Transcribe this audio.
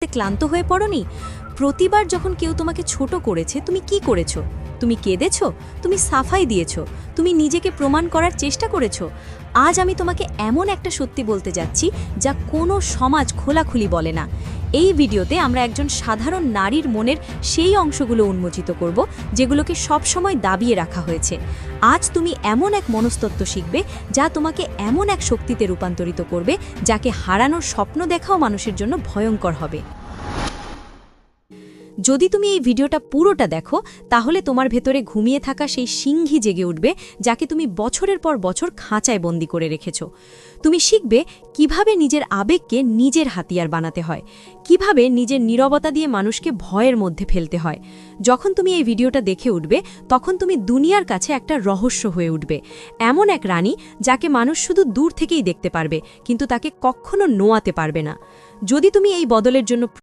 ক্লান্ত হয়ে পড়োনি? প্রতিবার যখন কেউ তোমাকে ছোট করেছে তুমি কি করেছো? তুমি কেঁদেছো? তুমি সাফাই দিয়েছো? তুমি নিজেকে প্রমাণ করার চেষ্টা করেছো? আজ আমি তোমাকে এমন একটা সত্যি বলতে যাচ্ছি যা কোনো সমাজ খোলাখুলি বলে না। এই ভিডিওতে আমরা একজন সাধারণ নারীর মনের সেই অংশগুলো উন্মোচিত করব যেগুলোকে সবসময় দাবিয়ে রাখা হয়েছে। আজ তুমি এমন এক মনস্তত্ত্ব শিখবে যা তোমাকে এমন এক শক্তিতে রূপান্তরিত করবে যাকে হারানোর স্বপ্ন দেখাও মানুষের জন্য ভয়ঙ্কর হবে। যদি তুমি এই ভিডিওটা পুরোটা দেখো তাহলে তোমার ভেতরে ঘুমিয়ে থাকা সেই সিংহী জেগে উঠবে যাকে তুমি বছরের পর বছর খাঁচায় বন্দি করে রেখেছো। তুমি শিখবে কিভাবে নিজের আবেগকে নিজের হাতিয়ার বানাতে হয়, কিভাবে নিজের নীরবতা দিয়ে মানুষকে ভয়ের মধ্যে ফেলতে হয়। যখন তুমি এই ভিডিওটা দেখে উঠবে তখন তুমি দুনিয়ার কাছে একটা রহস্য হয়ে উঠবে, এমন এক রানী যাকে মানুষ শুধু দূর থেকেই দেখতে পারবে কিন্তু তাকে কখনো নোয়াতে পারবে না। যদি তুমি এই বদলের জন্য